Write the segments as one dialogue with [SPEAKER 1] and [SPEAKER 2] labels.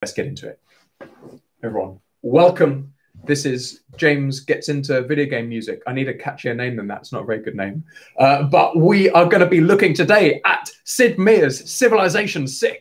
[SPEAKER 1] Let's get into it. Everyone, welcome. This is James Gets Into Video Game Music. I need a catchier name than that. It's not a very good name. But we are going to be looking today at Sid Meier's Civilization VI,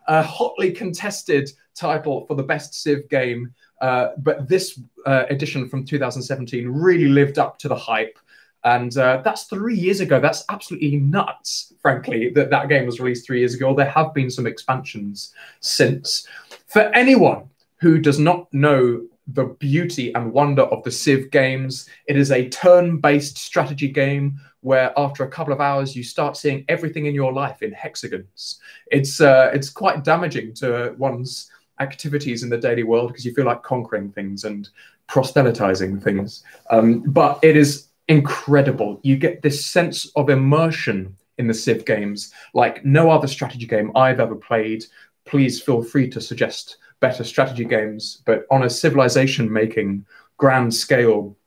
[SPEAKER 1] a hotly contested title for the best Civ game. But this edition from 2017 really lived up to the hype. And that's 3 years ago. That's absolutely nuts, frankly, that that game was released 3 years ago. There have been some expansions since. For anyone who does not know the beauty and wonder of the Civ games, it is a turn-based strategy game where after a couple of hours, you start seeing everything in your life in hexagons. It's quite damaging to one's activities in the daily world because you feel like conquering things and proselytizing things. But it is incredible. You get this sense of immersion in the Civ games like no other strategy game I've ever played. Please feel free to suggest better strategy games, but on a civilization making grand scale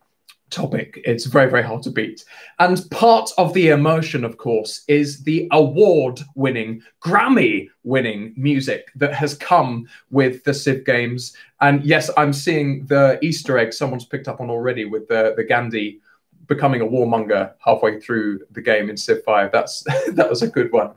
[SPEAKER 1] topic, it's very, very hard to beat. And part of the immersion, of course, is the award-winning, Grammy-winning music that has come with the Civ games. And yes, I'm seeing the Easter egg someone's picked up on already with the Gandhi becoming a warmonger halfway through the game in Civ 5. That was a good one.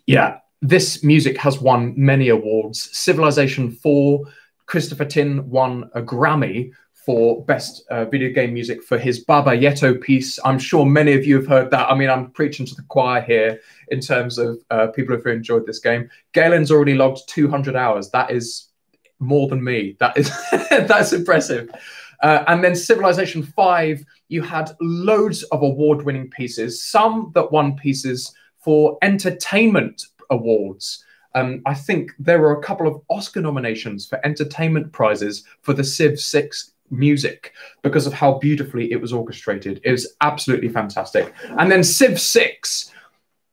[SPEAKER 1] Yeah, this music has won many awards. Civilization 4, Christopher Tin won a Grammy for best video game music for his Baba Yeto piece. I'm sure many of you have heard that. I mean, I'm preaching to the choir here in terms of people who've enjoyed this game. Galen's already logged 200 hours. That is more than me. That is that's impressive. And then Civilization 5, you had loads of award-winning pieces, some that won pieces for entertainment awards. I think there were a couple of Oscar nominations for entertainment prizes for the Civ 6 music because of how beautifully it was orchestrated. It was absolutely fantastic. And then Civ 6,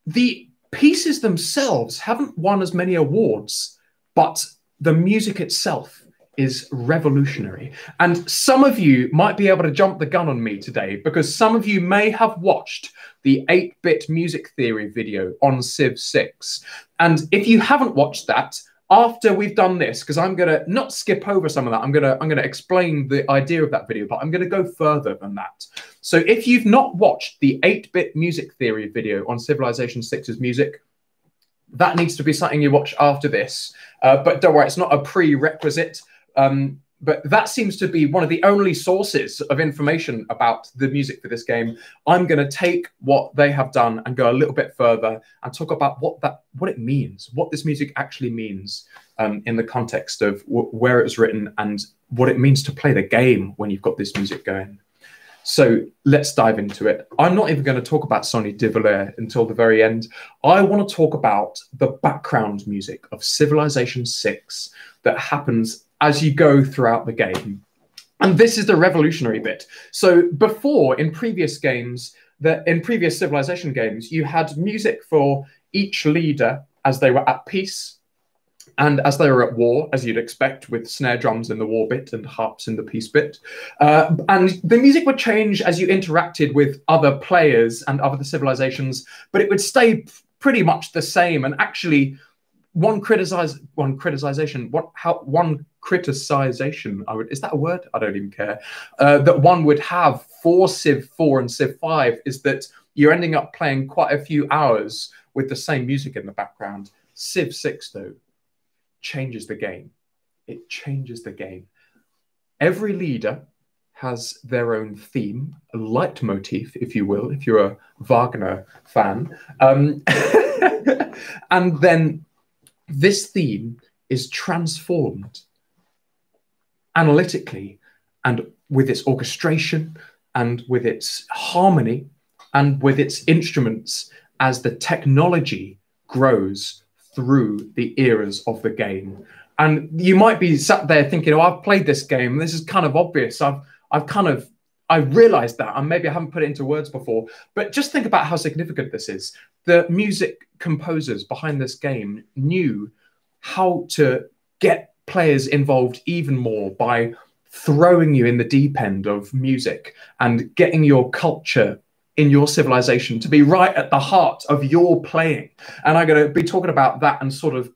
[SPEAKER 1] the pieces themselves haven't won as many awards, but the music itself is revolutionary. And some of you might be able to jump the gun on me today because some of you may have watched the 8-bit music theory video on Civ 6. And if you haven't watched that, after we've done this, because I'm going to not skip over some of that, I'm going to explain the idea of that video, but I'm going to go further than that. So if you've not watched the 8-bit music theory video on Civilization 6's music, that needs to be something you watch after this. But don't worry, it's not a prerequisite. But that seems to be one of the only sources of information about the music for this game. I'm going to take what they have done and go a little bit further and talk about what it means, what this music actually means in the context of where it was written and what it means to play the game when you've got this music going. So let's dive into it. I'm not even going to talk about Sonny Devillers until the very end. I want to talk about the background music of Civilization 6 that happens as you go throughout the game. And this is the revolutionary bit. So before, in previous games, in previous Civilization games, you had music for each leader as they were at peace and as they were at war, as you'd expect, with snare drums in the war bit and harps in the peace bit. And the music would change as you interacted with other players and other civilizations, but it would stay pretty much the same. And actually, one criticization, is that a word? I don't even care. That one would have for Civ 4 and Civ 5 is that you're ending up playing quite a few hours with the same music in the background. Civ 6, though, changes the game. It changes the game. Every leader has their own theme, a leitmotif, if you will, if you're a Wagner fan. And then this theme is transformed analytically and with its orchestration and with its harmony and with its instruments as the technology grows through the eras of the game. And you might be sat there thinking, oh, I've played this game. This is kind of obvious. I realized that, and maybe I haven't put it into words before, but just think about how significant this is. The music composers behind this game knew how to get players involved even more by throwing you in the deep end of music and getting your culture in your civilization to be right at the heart of your playing. And I'm going to be talking about that and sort of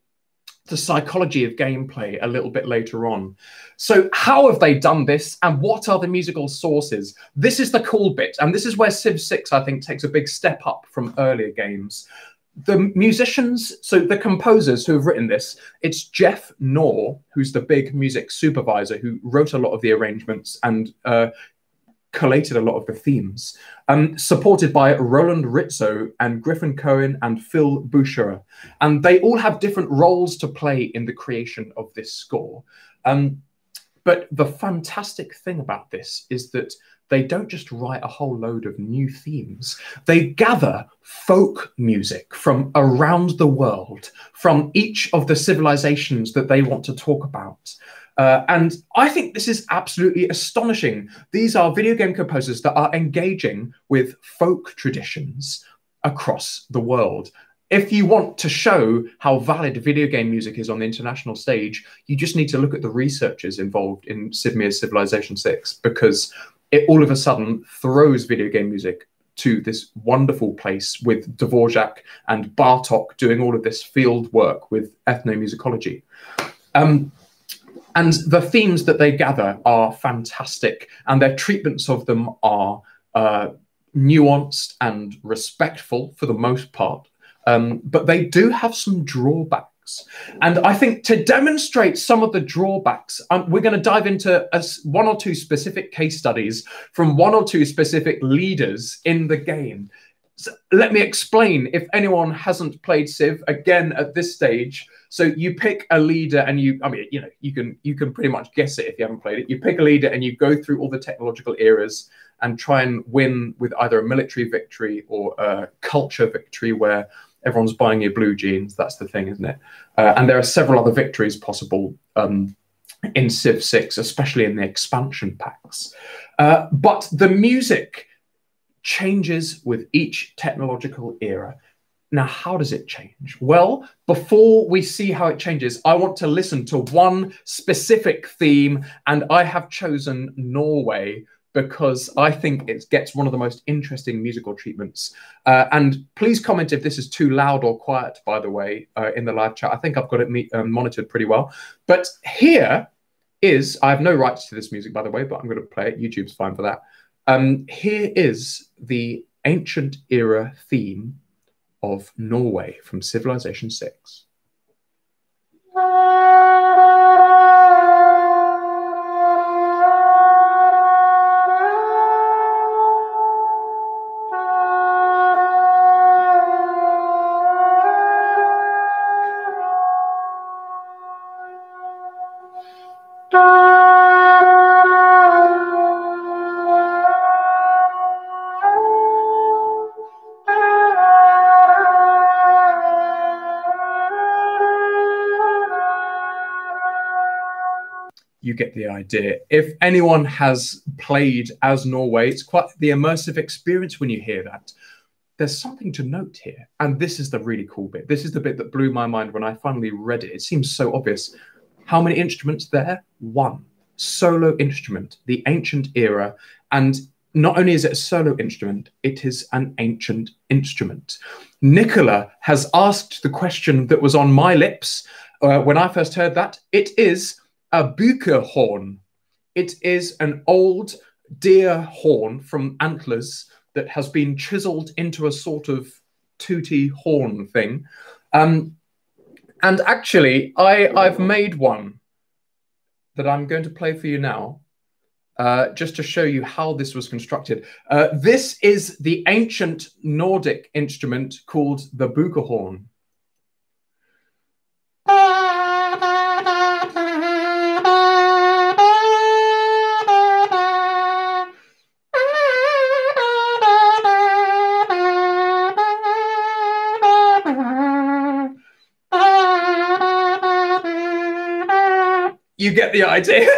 [SPEAKER 1] the psychology of gameplay a little bit later on. So how have they done this, and what are the musical sources? This is the cool bit, and this is where Civ 6, I think, takes a big step up from earlier games. The musicians, so the composers who have written this, it's Jeff Knorr, who's the big music supervisor who wrote a lot of the arrangements and collated a lot of the themes, supported by Roland Rizzo and Griffin Cohen and Phil Boucherer. And they all have different roles to play in the creation of this score. But the fantastic thing about this is that they don't just write a whole load of new themes. They gather folk music from around the world, from each of the civilizations that they want to talk about. And I think this is absolutely astonishing. These are video game composers that are engaging with folk traditions across the world. If you want to show how valid video game music is on the international stage, you just need to look at the researchers involved in Sid Meier's Civilization 6, because it all of a sudden throws video game music to this wonderful place with Dvorak and Bartok doing all of this field work with ethnomusicology. And the themes that they gather are fantastic, and their treatments of them are nuanced and respectful for the most part. But they do have some drawbacks. And I think to demonstrate some of the drawbacks, we're going to dive into one or two specific case studies from one or two specific leaders in the game. So let me explain, if anyone hasn't played Civ, again, at this stage. So you pick a leader and you can pretty much guess it if you haven't played it. You pick a leader and you go through all the technological eras and try and win with either a military victory or a culture victory where everyone's buying your blue jeans. That's the thing, isn't it? And there are several other victories possible in Civ 6, especially in the expansion packs. But the music changes with each technological era. Now, how does it change? Well, before we see how it changes, I want to listen to one specific theme, and I have chosen Norway because I think it gets one of the most interesting musical treatments. And please comment if this is too loud or quiet, by the way, in the live chat. I think I've got it monitored pretty well. But here is, I have no rights to this music, by the way, but I'm going to play it. YouTube's fine for that. Here is the ancient era theme of Norway from Civilization 6. You get the idea. If anyone has played as Norway, it's quite the immersive experience when you hear that. There's something to note here, and this is the really cool bit. This is the bit that blew my mind when I finally read it. It seems so obvious. How many instruments there? One. Solo instrument, the ancient era. And not only is it a solo instrument, it is an ancient instrument. Nicola has asked the question that was on my lips when I first heard that. It is a bukerhorn. It is an old deer horn from antlers that has been chiseled into a sort of tooty horn thing. And actually, I've made one that I'm going to play for you now, just to show you how this was constructed. This is the ancient Nordic instrument called the bukerhorn. You get the idea.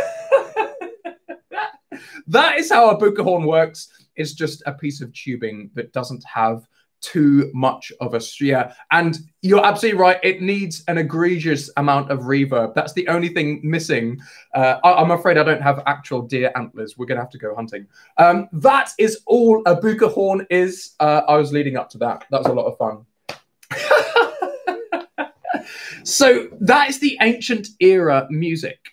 [SPEAKER 1] That is how a bukerhorn works. It's just a piece of tubing that doesn't have too much of a stria. And you're absolutely right. It needs an egregious amount of reverb. That's the only thing missing. I'm afraid I don't have actual deer antlers. We're going to have to go hunting. That is all a bukerhorn is. I was leading up to that. That was a lot of fun. So that is the ancient era music.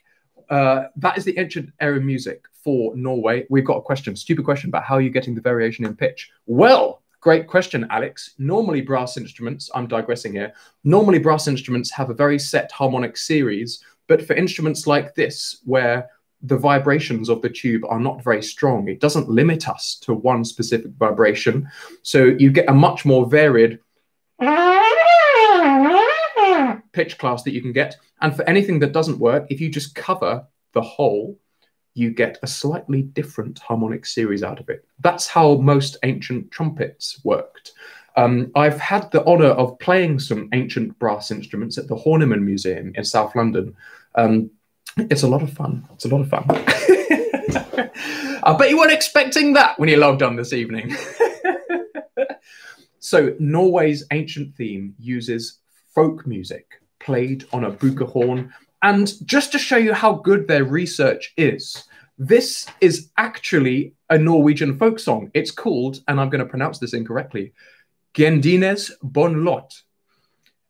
[SPEAKER 1] That is the ancient era music for Norway. We've got a question, stupid question about how are you getting the variation in pitch? Well, great question, Alex. Normally brass instruments, I'm digressing here, normally brass instruments have a very set harmonic series, but for instruments like this, where the vibrations of the tube are not very strong, it doesn't limit us to one specific vibration. So you get a much more varied pitch class that you can get. And for anything that doesn't work, if you just cover the whole, you get a slightly different harmonic series out of it. That's how most ancient trumpets worked. I've had the honor of playing some ancient brass instruments at the Horniman Museum in South London. It's a lot of fun. It's a lot of fun. I bet you weren't expecting that when you logged on this evening. So Norway's ancient theme uses folk music played on a bukerhorn. And just to show you how good their research is, this is actually a Norwegian folk song. It's called, and I'm going to pronounce this incorrectly, Gendines Bonlot.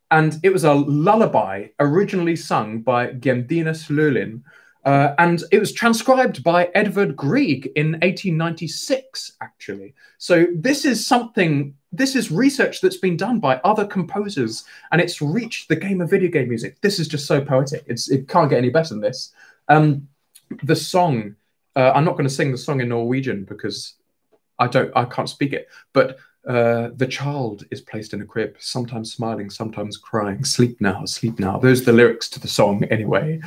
[SPEAKER 1] And it was a lullaby originally sung by Gendines Lulin. And it was transcribed by Edvard Grieg in 1896, actually. So this is something, this is research that's been done by other composers, and it's reached the game of video game music. This is just so poetic. It can't get any better than this. The song, I'm not going to sing the song in Norwegian because I can't speak it, but the child is placed in a crib, sometimes smiling, sometimes crying. Sleep now, sleep now. Those are the lyrics to the song anyway.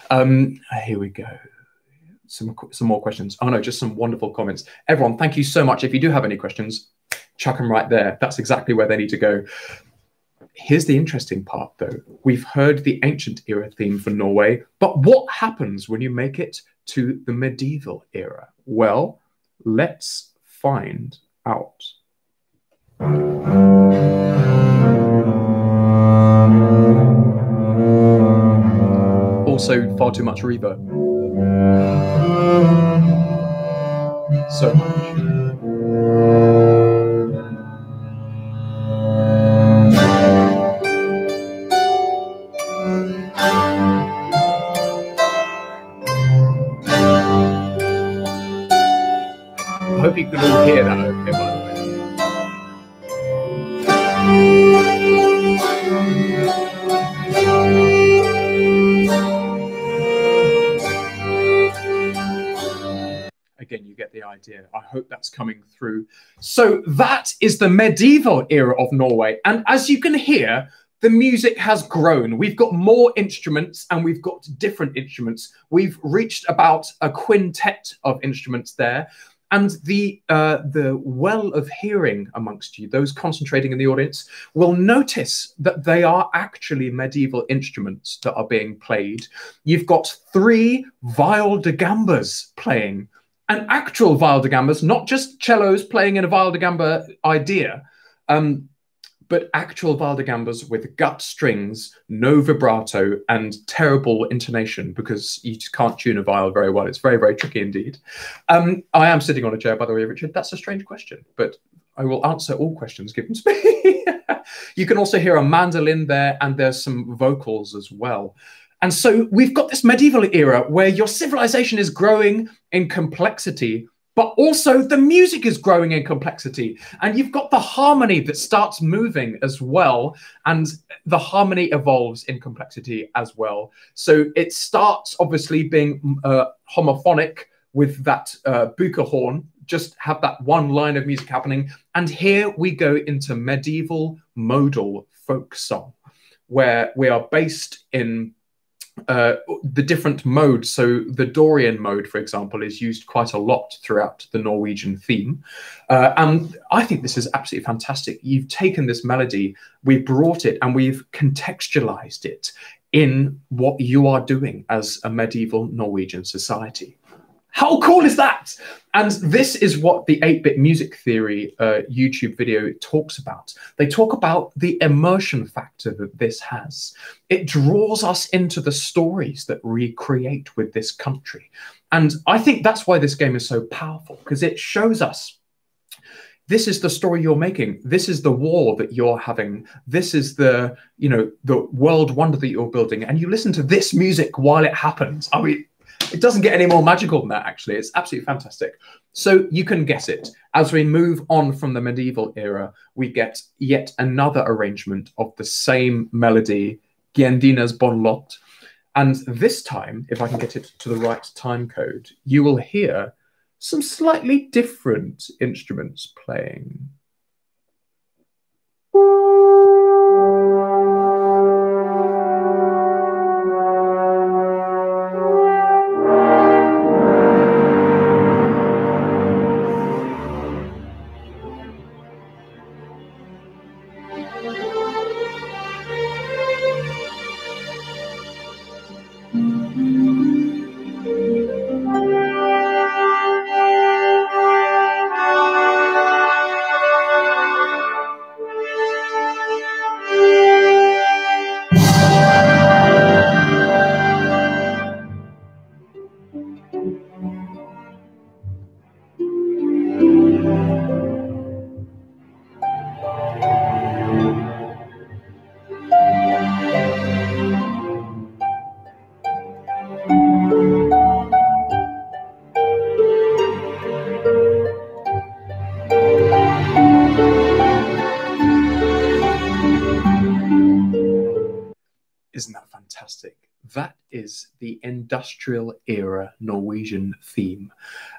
[SPEAKER 1] Here we go. Some more questions. Oh no, just some wonderful comments. Everyone, thank you so much. If you do have any questions, chuck them right there. That's exactly where they need to go. Here's the interesting part though. We've heard the ancient era theme for Norway, but what happens when you make it to the medieval era? Well, let's find out. Also, far too much reverb. So much. I hope you can all hear that okay, by the way. Again, you get the idea. I hope that's coming through. So that is the medieval era of Norway. And as you can hear, the music has grown. We've got more instruments and we've got different instruments. We've reached about a quintet of instruments there. And the well of hearing amongst you, those concentrating in the audience, will notice that they are actually medieval instruments that are being played. You've got 3 viol de gambas playing, and actual viol de gambas, not just cellos playing in a viol de gamba idea, but actual viol de gambas with gut strings, no vibrato, and terrible intonation, because you just can't tune a viol very well. It's very, very tricky indeed. I am sitting on a chair, by the way, Richard. That's a strange question, but I will answer all questions given to me. You can also hear a mandolin there, and there's some vocals as well. And so we've got this medieval era where your civilization is growing in complexity, but also the music is growing in complexity. And you've got the harmony that starts moving as well. And the harmony evolves in complexity as well. So it starts obviously being homophonic with that bukerhorn, just have that one line of music happening. And here we go into medieval modal folk song, where we are based in the different modes. So the Dorian mode, for example, is used quite a lot throughout the Norwegian theme. And I think this is absolutely fantastic. You've taken this melody, we've brought it, and we've contextualized it in what you are doing as a medieval Norwegian society. How cool is that? And this is what the 8-bit music theory YouTube video talks about. They talk about the immersion factor that this has. It draws us into the stories that we create with this country. And I think that's why this game is so powerful, because it shows us this is the story you're making. This is the war that you're having. This is the, you know, the world wonder that you're building. And you listen to this music while it happens. I mean, it doesn't get any more magical than that, actually. It's absolutely fantastic. So you can guess it. As we move on from the medieval era, we get yet another arrangement of the same melody, Giandina's Bon Lot. And this time, if I can get it to the right time code, you will hear some slightly different instruments playing. Isn't that fantastic? That is the industrial era Norwegian theme,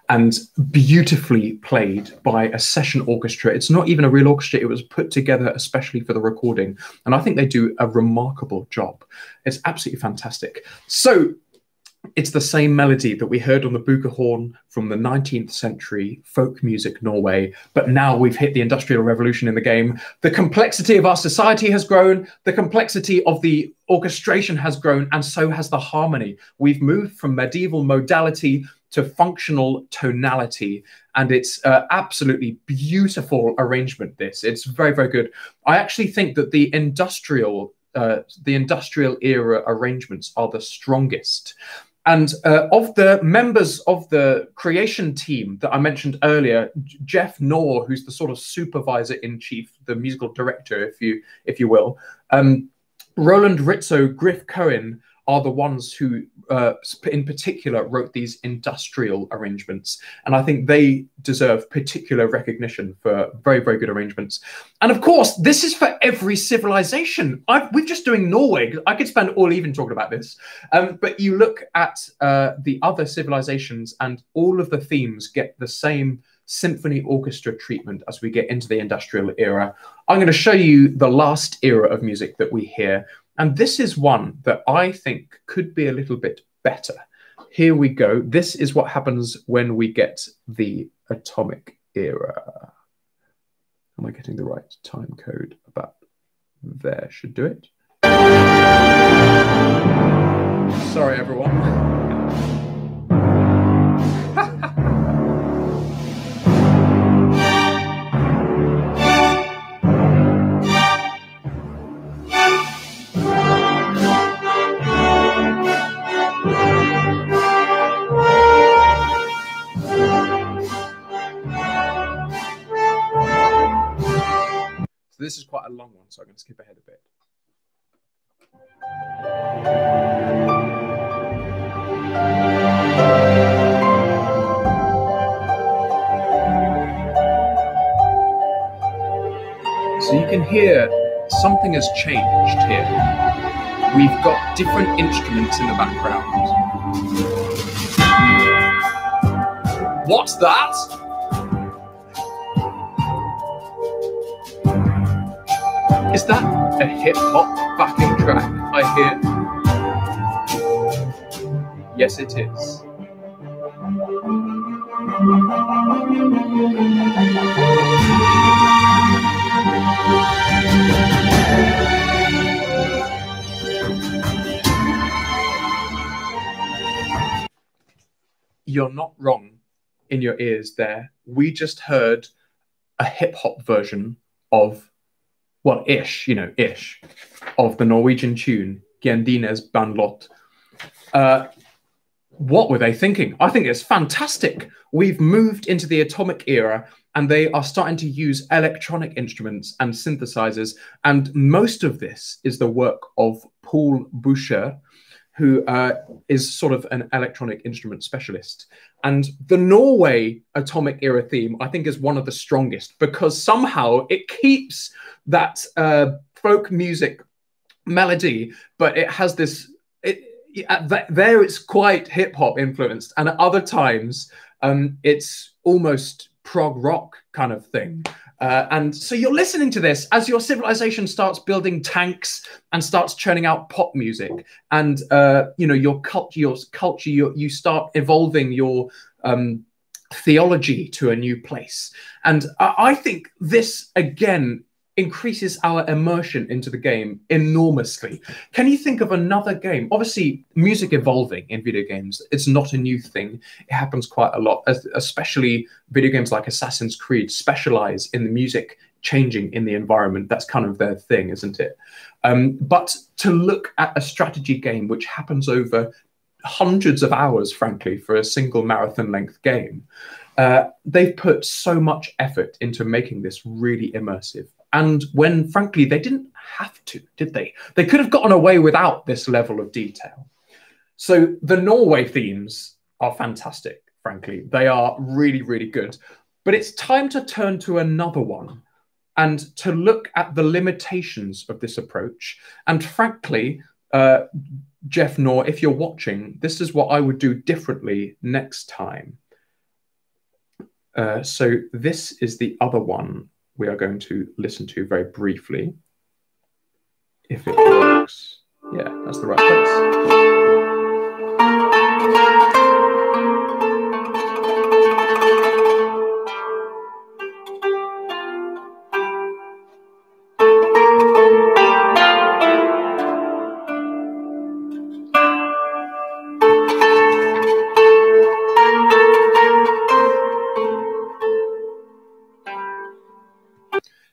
[SPEAKER 1] and beautifully played by a session orchestra. It's not even a real orchestra. It was put together especially for the recording. And I think they do a remarkable job. It's absolutely fantastic. So it's the same melody that we heard on the bukerhorn from the 19th century folk music Norway, but now we've hit the Industrial Revolution in the game. The complexity of our society has grown, the complexity of the orchestration has grown, and so has the harmony. We've moved from medieval modality to functional tonality, and it's absolutely beautiful arrangement, this. It's very, very good. I actually think that the industrial era arrangements are the strongest. And of the members of the creation team that I mentioned earlier, Jeff Knorr, who's the sort of supervisor-in-chief, the musical director, if you will, Roland Rizzo, Griff Cohen are the ones who, in particular, wrote these industrial arrangements. And I think they deserve particular recognition for very, very good arrangements. And of course, this is for every civilization. We're just doing Norway. I could spend all evening talking about this. But you look at the other civilizations and all of the themes get the same symphony orchestra treatment as we get into the industrial era. I'm going to show you the last era of music that we hear. And this is one that I think could be a little bit better. Here we go. This is what happens when we get the atomic era. Am I getting the right time code? About there should do it. Sorry, everyone. So this is quite a long one, so I'm going to skip ahead a bit. So you can hear something has changed here. We've got different instruments in the background. What's that? Is that a hip-hop backing track I hear? Yes, it is. You're not wrong in your ears there. We just heard a hip-hop version of, well, ish, of the Norwegian tune, Gjendines Bandlot. What were they thinking? I think it's fantastic. We've moved into the atomic era, and they are starting to use electronic instruments and synthesizers. And most of this is the work of Paul Boucher, who is sort of an electronic instrument specialist. And the Norway atomic era theme, I think, is one of the strongest because somehow it keeps that folk music melody, but it has this, there it's quite hip hop influenced. And at other times, it's almost prog rock kind of thing. And so you're listening to this as your civilization starts building tanks and starts churning out pop music, and your culture, you start evolving your theology to a new place. And I think this again increases our immersion into the game enormously. Can you think of another game? Obviously, music evolving in video games, it's not a new thing. It happens quite a lot, especially video games like Assassin's Creed specialize in the music changing in the environment. That's kind of their thing, isn't it? But to look at a strategy game which happens over hundreds of hours, frankly, for a single marathon length game, they've put so much effort into making this really immersive. And when, frankly, they didn't have to, did they? They could have gotten away without this level of detail. So the Norway themes are fantastic, frankly. They are really, really good. But it's time to turn to another one and to look at the limitations of this approach. And frankly, Jeff Knorr, if you're watching, this is what I would do differently next time. So this is the other one we are going to listen to very briefly. If it works. Yeah, that's the right place.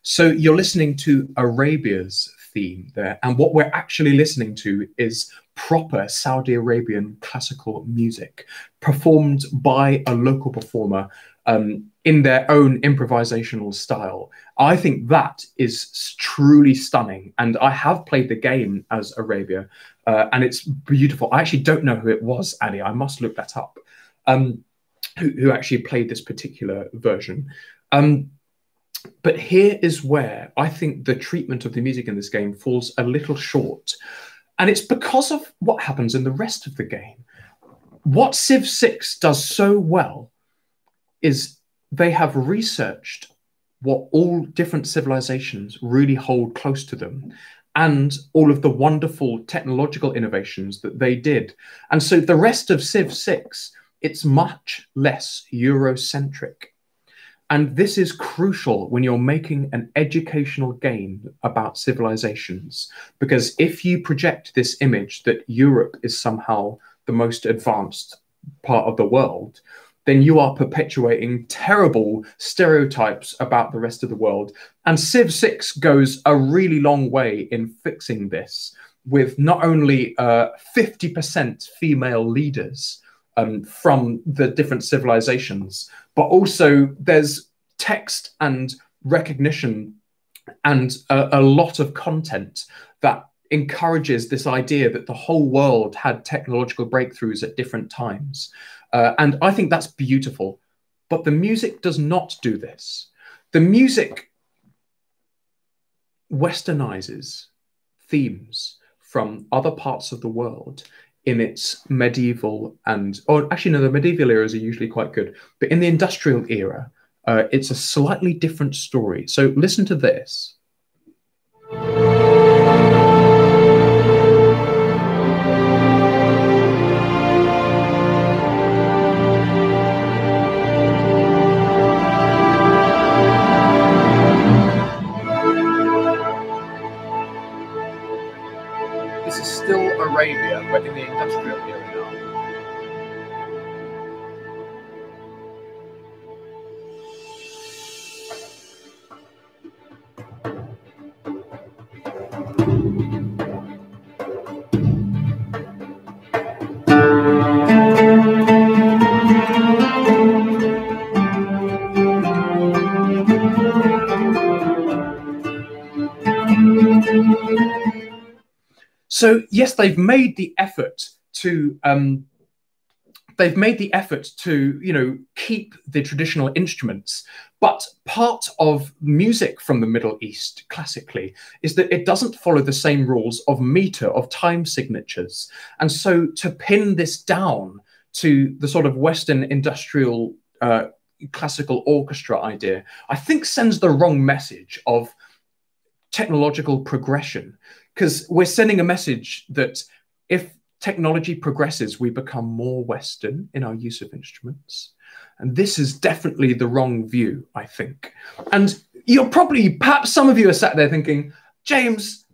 [SPEAKER 1] So you're listening to Arabia's theme there. And what we're actually listening to is proper Saudi Arabian classical music performed by a local performer in their own improvisational style. I think that is truly stunning. And I have played the game as Arabia, and it's beautiful. I actually don't know who it was, Ali. I must look that up. Who actually played this particular version. But here is where I think the treatment of the music in this game falls a little short. And it's because of what happens in the rest of the game. What Civ 6 does so well is they have researched what all different civilizations really hold close to them and all of the wonderful technological innovations that they did. And so the rest of Civ 6, it's much less Eurocentric. And this is crucial when you're making an educational game about civilizations, because if you project this image that Europe is somehow the most advanced part of the world, then you are perpetuating terrible stereotypes about the rest of the world. And Civ 6 goes a really long way in fixing this with not only 50% female leaders from the different civilizations, but also there's text and recognition and a lot of content that encourages this idea that the whole world had technological breakthroughs at different times. And I think that's beautiful. But the music does not do this. The music westernizes themes from other parts of the world in its medieval or actually no, the medieval eras are usually quite good, but in the industrial era, it's a slightly different story. So listen to this. This is still Arabia, but in the industrial era now. So yes, they've made the effort to keep the traditional instruments, but part of music from the Middle East classically is that it doesn't follow the same rules of meter, of time signatures. And so to pin this down to the sort of Western industrial classical orchestra idea, I think sends the wrong message of technological progression, because we're sending a message that if technology progresses, we become more Western in our use of instruments. And this is definitely the wrong view, I think. And you're probably, perhaps some of you are sat there thinking, James,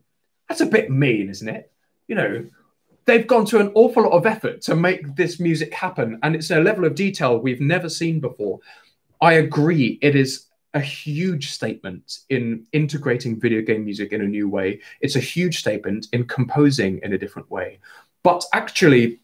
[SPEAKER 1] that's a bit mean, isn't it? You know, they've gone to an awful lot of effort to make this music happen, and it's a level of detail we've never seen before. I agree, it is a huge statement in integrating video game music in a new way. It's a huge statement in composing in a different way. But actually,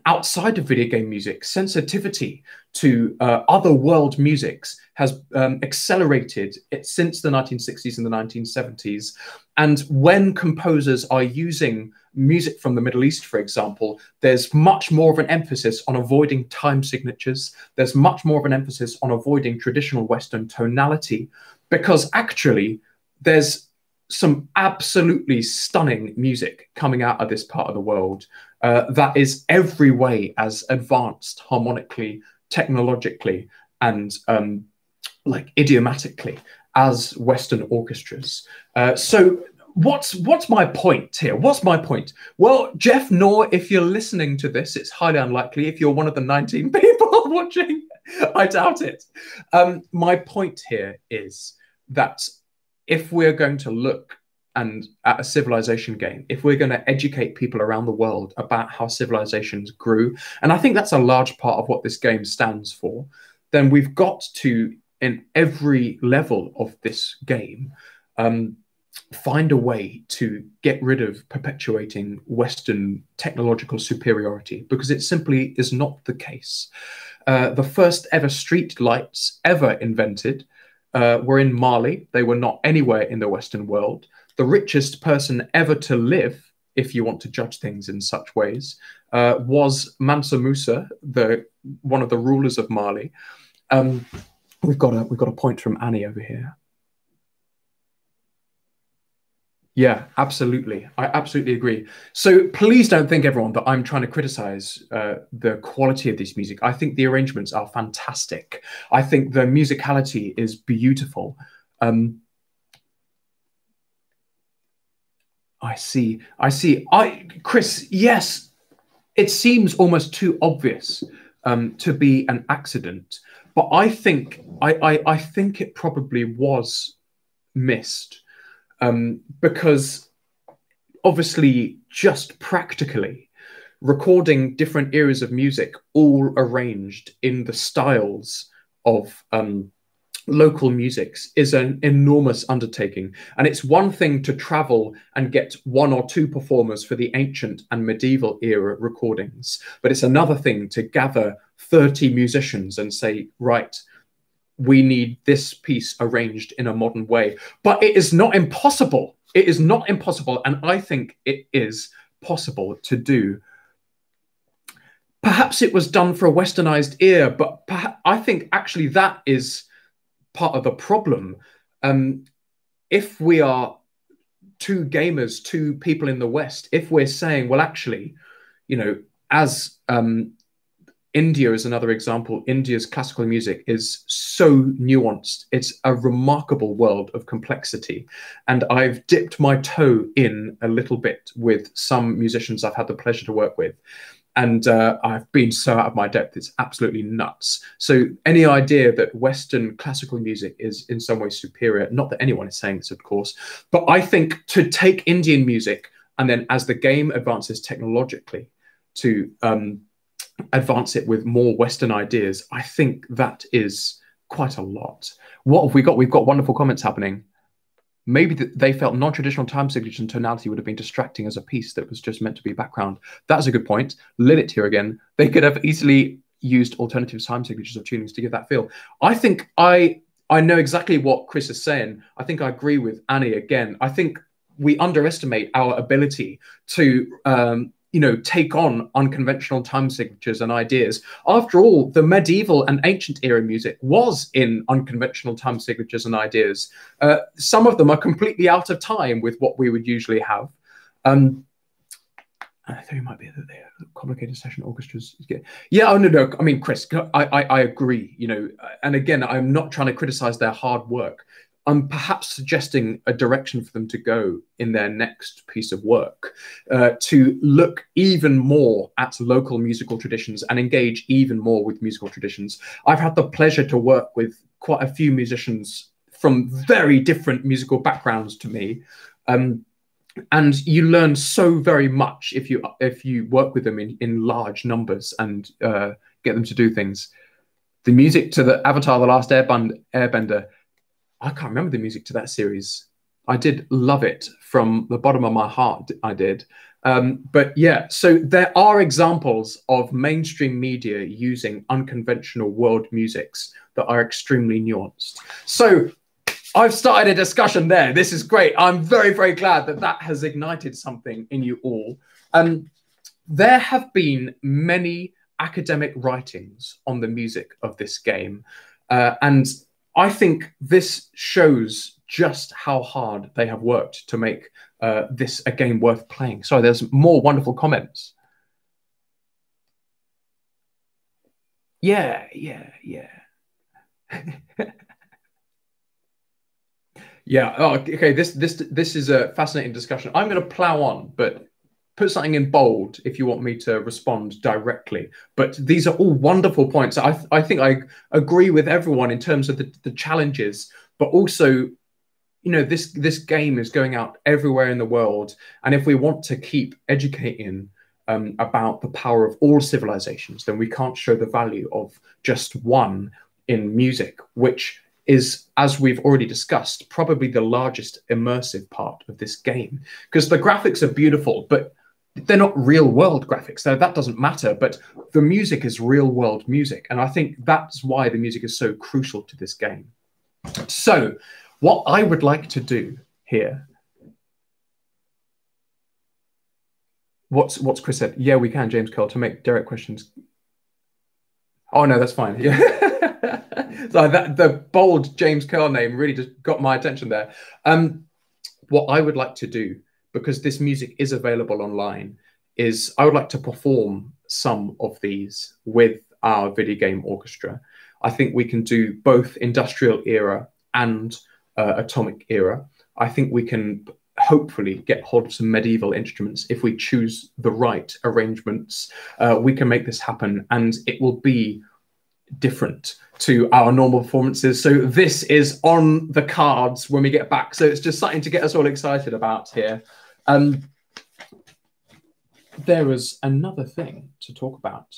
[SPEAKER 1] outside of video game music, sensitivity to other world musics has accelerated since the 1960s and the 1970s. And when composers are using music from the Middle East, for example, there's much more of an emphasis on avoiding time signatures. There's much more of an emphasis on avoiding traditional Western tonality, because actually there's some absolutely stunning music coming out of this part of the world that is every way as advanced harmonically, technologically, and like idiomatically as Western orchestras. So what's my point here? What's my point? Well, Jeff Knorr, if you're listening to this, it's highly unlikely. If you're one of the 19 people watching, I doubt it. My point here is that if we're going to look at a civilization game, if we're going to educate people around the world about how civilizations grew, and I think that's a large part of what this game stands for, then we've got to, in every level of this game, find a way to get rid of perpetuating Western technological superiority, because it simply is not the case. The first ever street lights ever invented were in Mali. They were not anywhere in the Western world. The richest person ever to live, if you want to judge things in such ways, was Mansa Musa, one of the rulers of Mali. We've got a point from Annie over here. Yeah, absolutely. I absolutely agree. So please don't think, everyone, that I'm trying to criticize the quality of this music. I think the arrangements are fantastic. I think the musicality is beautiful. I see. Chris, yes, it seems almost too obvious to be an accident, but I think it probably was missed. Because obviously, just practically, recording different eras of music all arranged in the styles of local musics is an enormous undertaking. And it's one thing to travel and get one or two performers for the ancient and medieval era recordings, but it's another thing to gather 30 musicians and say, right, we need this piece arranged in a modern way. But it is not impossible. It is not impossible. And I think it is possible to do. Perhaps it was done for a westernized ear, but I think actually that is part of the problem. If we are two gamers, two people in the West, if we're saying, well, actually, you know, as India is another example. India's classical music is so nuanced. It's a remarkable world of complexity. And I've dipped my toe in a little bit with some musicians I've had the pleasure to work with. And I've been so out of my depth, it's absolutely nuts. So any idea that Western classical music is in some way superior, not that anyone is saying this, of course, but I think to take Indian music and then as the game advances technologically to advance it with more Western ideas, I think that is quite a lot. What have we got? We've got wonderful comments happening. Maybe they felt non-traditional time signature and tonality would have been distracting as a piece that was just meant to be background. That's a good point. Lilith here again. They could have easily used alternative time signatures or tunings to give that feel. I think I know exactly what Chris is saying. I think I agree with Annie again. I think we underestimate our ability to take on unconventional time signatures and ideas. After all, the medieval and ancient era music was in unconventional time signatures and ideas. Some of them are completely out of time with what we would usually have. I think it might be that they're complicated session orchestras. Yeah, oh no. I mean, Chris, I agree. And again, I'm not trying to criticize their hard work. I'm perhaps suggesting a direction for them to go in their next piece of work, to look even more at local musical traditions and engage even more with musical traditions. I've had the pleasure to work with quite a few musicians from very different musical backgrounds to me. And you learn so very much if you work with them in large numbers and get them to do things. The music to the Avatar: The Last Airbender, I can't remember the music to that series. I did love it from the bottom of my heart, I did. But yeah, so there are examples of mainstream media using unconventional world musics that are extremely nuanced. So I've started a discussion there. This is great. I'm very, very glad that that has ignited something in you all. There have been many academic writings on the music of this game. And I think this shows just how hard they have worked to make this a game worth playing. Sorry, there's more wonderful comments. Yeah. Yeah. Oh, okay. This is a fascinating discussion. I'm going to plow on, but put something in bold if you want me to respond directly. But these are all wonderful points. I think I agree with everyone in terms of the challenges, but also, this game is going out everywhere in the world, and if we want to keep educating about the power of all civilizations, then we can't show the value of just one in music, which is, as we've already discussed, probably the largest immersive part of this game, because the graphics are beautiful, but they're not real world graphics. So that doesn't matter, but the music is real world music. And I think that's why the music is so crucial to this game. So what I would like to do here, what's Chris said? Yeah, we can, James Curl, to make direct questions. Oh no, that's fine. Yeah. So the bold James Curl name really just got my attention there. What I would like to do, because this music is available online, is I would like to perform some of these with our video game orchestra. I think we can do both industrial era and atomic era. I think we can hopefully get hold of some medieval instruments. If we choose the right arrangements, we can make this happen, and it will be different to our normal performances. So this is on the cards when we get back. So it's just something to get us all excited about here. There was another thing to talk about.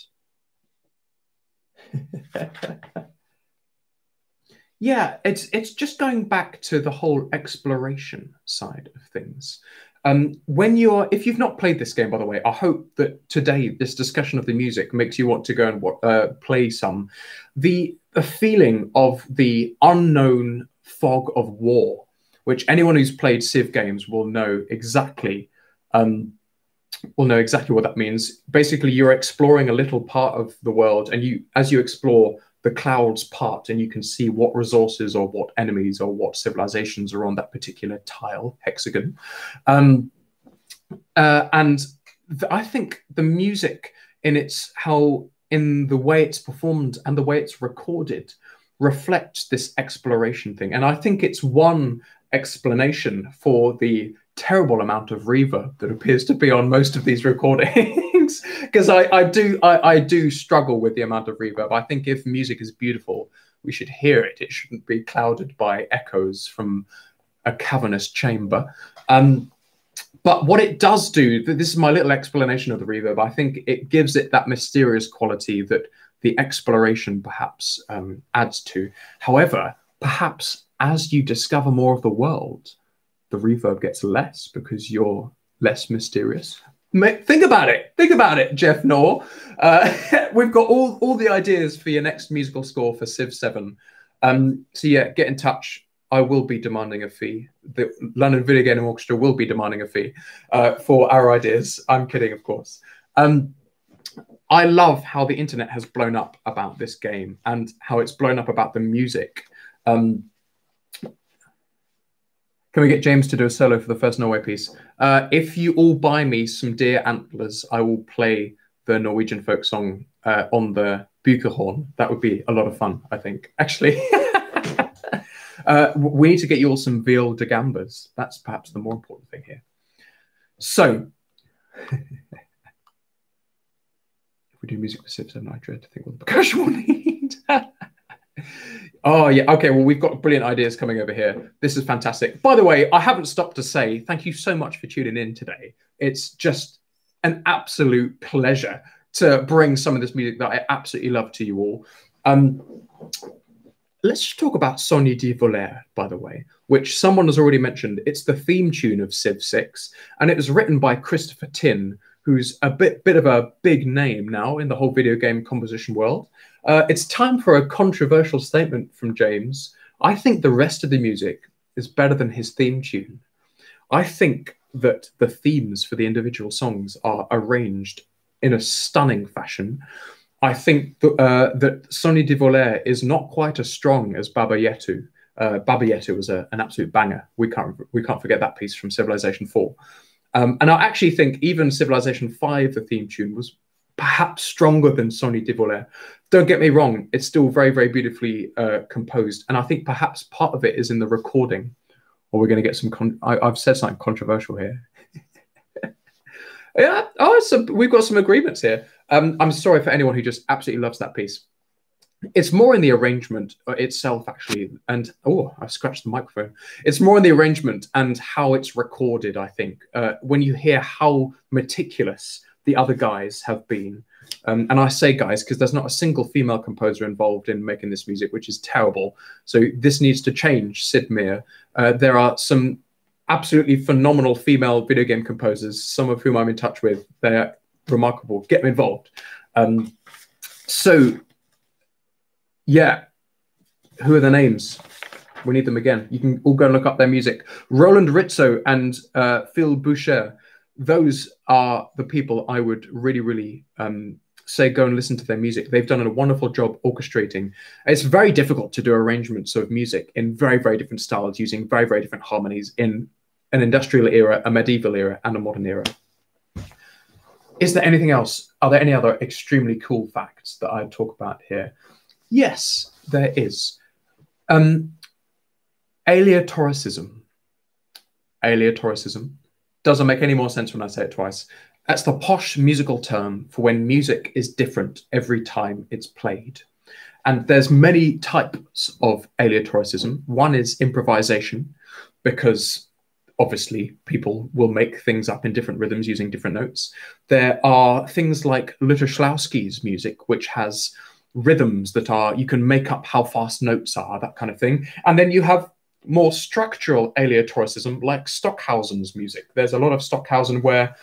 [SPEAKER 1] Yeah, it's just going back to the whole exploration side of things. If you've not played this game, by the way, I hope that today this discussion of the music makes you want to go and play some. The feeling of the unknown fog of war, which anyone who's played Civ games will know exactly. What that means. Basically, you're exploring a little part of the world, and as you explore, the clouds part, and you can see what resources or what enemies or what civilizations are on that particular tile hexagon. And I think the music in the way it's performed and the way it's recorded reflects this exploration thing. And I think it's one explanation for the terrible amount of reverb that appears to be on most of these recordings, because I do struggle with the amount of reverb. I think if music is beautiful, we should hear it. It shouldn't be clouded by echoes from a cavernous chamber. But what it does do, this is my little explanation of the reverb, I think it gives it that mysterious quality that the exploration perhaps adds to. However, perhaps as you discover more of the world, the reverb gets less because you're less mysterious. Think about it, Jeff Knorr. We've got all the ideas for your next musical score for Civ 7. So yeah, get in touch. I will be demanding a fee. The London Video Game Orchestra will be demanding a fee for our ideas. I'm kidding, of course. I love how the internet has blown up about this game and how it's blown up about the music. Can we get James to do a solo for the first Norway piece? If you all buy me some deer antlers, I will play the Norwegian folk song on the bukerhorn. That would be a lot of fun, I think. Actually, we need to get you all some veal de gambas. That's perhaps the more important thing here. So, if we do music for Civ 7, I dread to think what the percussion will need. Oh, yeah. Okay, well, we've got brilliant ideas coming over here. This is fantastic. By the way, I haven't stopped to say thank you so much for tuning in today. It's just an absolute pleasure to bring some of this music that I absolutely love to you all. Let's just talk about Sonny di Voler, by the way, which someone has already mentioned. It's the theme tune of Civ 6, and it was written by Christopher Tin, who's a bit of a big name now in the whole video game composition world. It's time for a controversial statement from James. I think the rest of the music is better than his theme tune. I think that the themes for the individual songs are arranged in a stunning fashion. I think that Sonny di Voler is not quite as strong as Baba Yetu. Baba Yetu was an absolute banger. We can't forget that piece from Civilization 4. And I actually think even Civilization 5, the theme tune, was perhaps stronger than Sonny di Voler. Don't get me wrong, it's still very, very beautifully composed. And I think perhaps part of it is in the recording. Or we're going to get some, I've said something controversial here. Yeah, we've got some agreements here. I'm sorry for anyone who just absolutely loves that piece. It's more in the arrangement itself, actually. And, oh, I've scratched the microphone. It's more in the arrangement and how it's recorded, I think. When you hear how meticulous the other guys have been. And I say guys because there's not a single female composer involved in making this music, which is terrible. So this needs to change, Sid Meier. There are some absolutely phenomenal female video game composers, some of whom I'm in touch with. They're remarkable. Get them involved. So, yeah, who are the names? We need them again. You can all go and look up their music. Roland Rizzo and Phil Boucher. Those are the people I would really, really say go and listen to their music. They've done a wonderful job orchestrating. It's very difficult to do arrangements of music in very, very different styles using very, very different harmonies in an industrial era, a medieval era, and a modern era. Is there anything else? Are there any other extremely cool facts that I'd talk about here? Yes, there is. Aleatoricism. Aleatoricism doesn't make any more sense when I say it twice. That's the posh musical term for when music is different every time it's played. And there's many types of aleatoricism. One is improvisation, because obviously people will make things up in different rhythms using different notes. There are things like Lutoslawski's music, which has rhythms that are, you can make up how fast notes are, that kind of thing. And then you have more structural aleatoricism like Stockhausen's music. There's a lot of Stockhausen where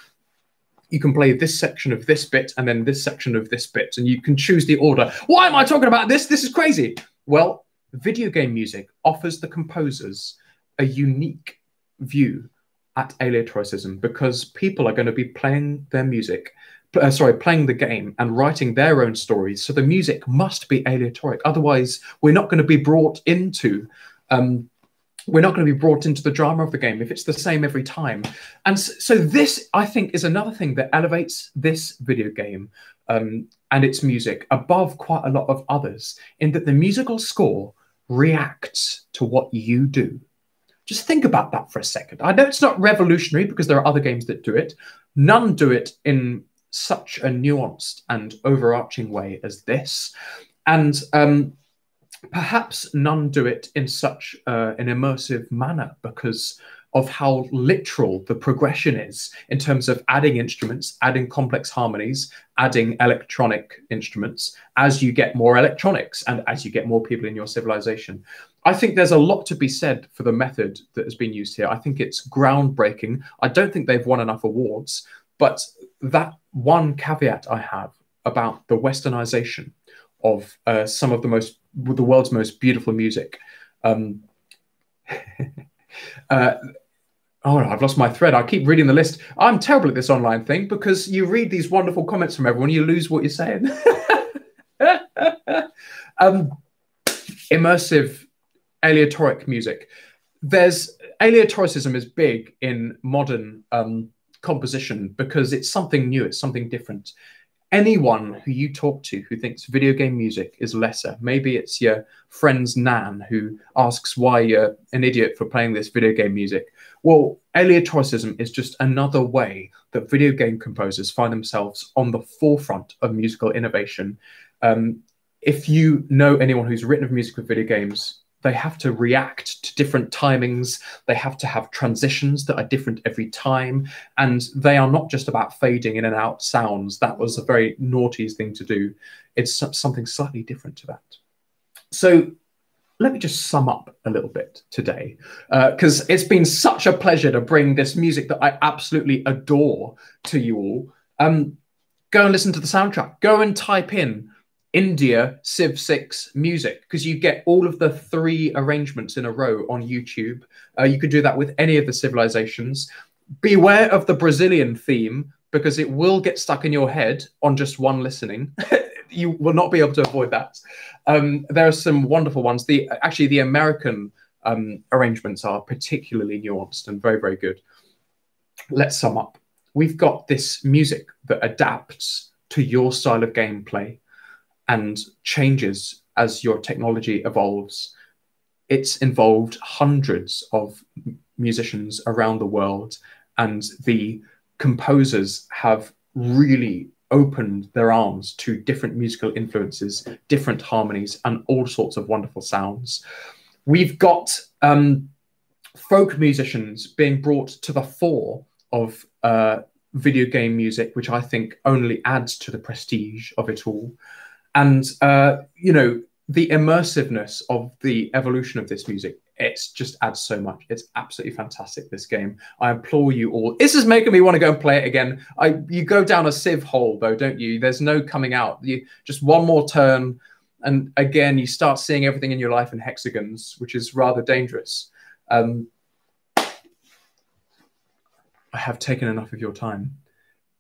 [SPEAKER 1] you can play this section of this bit and then this section of this bit, and you can choose the order. Why am I talking about this? This is crazy. Well, video game music offers the composers a unique view at aleatoricism because people are going to be playing their music, playing the game and writing their own stories. So the music must be aleatoric. Otherwise, we're not going to be brought into the drama of the game if it's the same every time. And so this, I think, is another thing that elevates this video game and its music above quite a lot of others, in that the musical score reacts to what you do. Just think about that for a second. I know it's not revolutionary because there are other games that do it. None do it in such a nuanced and overarching way as this. And perhaps none do it in such an immersive manner because of how literal the progression is in terms of adding instruments, adding complex harmonies, adding electronic instruments as you get more electronics and as you get more people in your civilization. I think there's a lot to be said for the method that has been used here. I think it's groundbreaking. I don't think they've won enough awards, but that one caveat I have about the westernization of some of the world's most beautiful music. Oh, I've lost my thread. I keep reading the list. I'm terrible at this online thing because you read these wonderful comments from everyone, you lose what you're saying. Immersive aleatoric music. Aleatoricism is big in modern composition because it's something new, it's something different. Anyone who you talk to who thinks video game music is lesser, maybe it's your friend's nan who asks why you're an idiot for playing this video game music. Well, aleatoricism is just another way that video game composers find themselves on the forefront of musical innovation. If you know anyone who's written music for video games, they have to react to different timings. They have to have transitions that are different every time. And they are not just about fading in and out sounds. That was a very naughty thing to do. It's something slightly different to that. So let me just sum up a little bit today, because it's been such a pleasure to bring this music that I absolutely adore to you all. Go and listen to the soundtrack. Go and type in India Civ 6 music, because you get all of the 3 arrangements in a row on YouTube. You could do that with any of the civilizations. Beware of the Brazilian theme, because it will get stuck in your head on just one listening. You will not be able to avoid that. There are some wonderful ones. Actually, the American arrangements are particularly nuanced and very, very good. Let's sum up. We've got this music that adapts to your style of gameplay and changes as your technology evolves. It's involved hundreds of musicians around the world, and the composers have really opened their arms to different musical influences, different harmonies, and all sorts of wonderful sounds. We've got folk musicians being brought to the fore of video game music, which I think only adds to the prestige of it all. And, you know, the immersiveness of the evolution of this music, it just adds so much. It's absolutely fantastic, this game. I implore you all. This is making me want to go and play it again. You go down a Civ hole, though, don't you? There's no coming out. You just one more turn, and again, you start seeing everything in your life in hexagons, which is rather dangerous. I have taken enough of your time.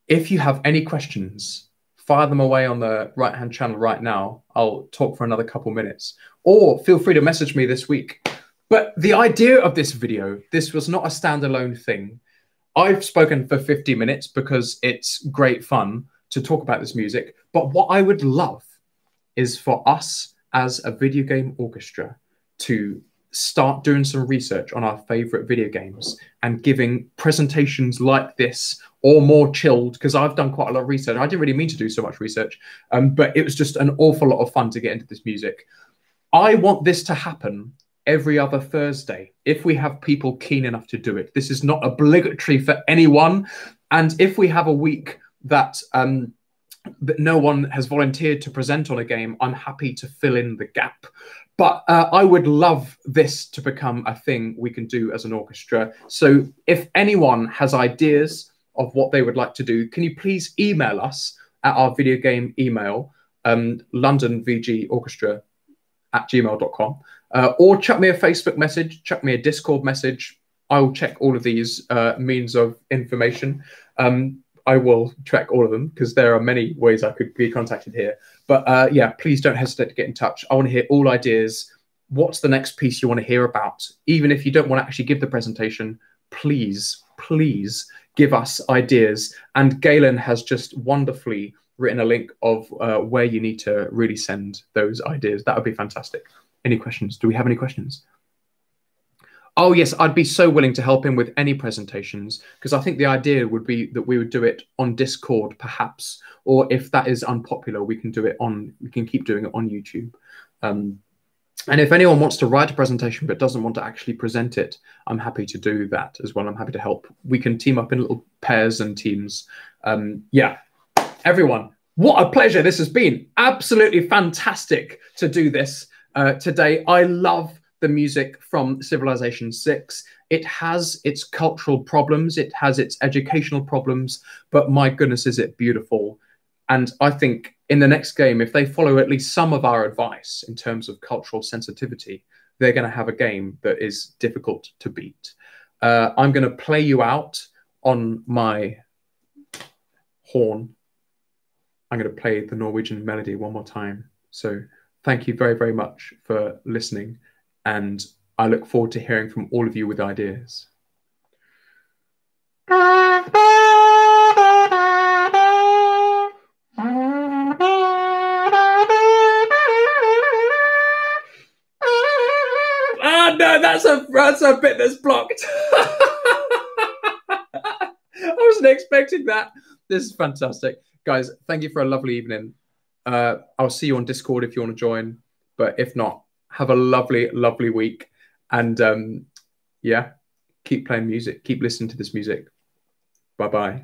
[SPEAKER 1] If you have any questions, fire them away on the right-hand channel right now. I'll talk for another couple minutes. Or feel free to message me this week. But the idea of this video, this was not a standalone thing. I've spoken for 50 minutes because it's great fun to talk about this music. But what I would love is for us as a video game orchestra to start doing some research on our favorite video games and giving presentations like this, or more chilled, because I've done quite a lot of research. I didn't really mean to do so much research, but it was just an awful lot of fun to get into this music. I want this to happen every other Thursday, if we have people keen enough to do it. This is not obligatory for anyone. And if we have a week that no one has volunteered to present on a game, I'm happy to fill in the gap. But I would love this to become a thing we can do as an orchestra. So if anyone has ideas of what they would like to do, can you please email us at our video game email, londonvgorchestra@gmail.com, or chuck me a Facebook message, chuck me a Discord message. I will check all of these means of information. I will track all of them because there are many ways I could be contacted here. But yeah, please don't hesitate to get in touch. I want to hear all ideas. What's the next piece you want to hear about? Even if you don't want to actually give the presentation, please, please give us ideas. And Galen has just wonderfully written a link of where you need to really send those ideas. That would be fantastic. Any questions? Do we have any questions? Oh, yes, I'd be so willing to help him with any presentations, because I think the idea would be that we would do it on Discord, perhaps, or if that is unpopular, we can keep doing it on YouTube. And if anyone wants to write a presentation but doesn't want to actually present it, I'm happy to do that as well. I'm happy to help. We can team up in little pairs and teams. Yeah, everyone, what a pleasure this has been. Absolutely fantastic to do this today. I love the music from Civilization 6. It has its cultural problems, it has its educational problems, but my goodness, is it beautiful. And I think in the next game, if they follow at least some of our advice in terms of cultural sensitivity, they're going to have a game that is difficult to beat. I'm going to play you out on my horn. I'm going to play the Norwegian melody one more time. So thank you very, very much for listening. And I look forward to hearing from all of you with ideas. Oh no, that's a bit that's blocked. I wasn't expecting that. This is fantastic. Guys, thank you for a lovely evening. I'll see you on Discord if you want to join. But if not, have a lovely, lovely week. And yeah, keep playing music. Keep listening to this music. Bye-bye.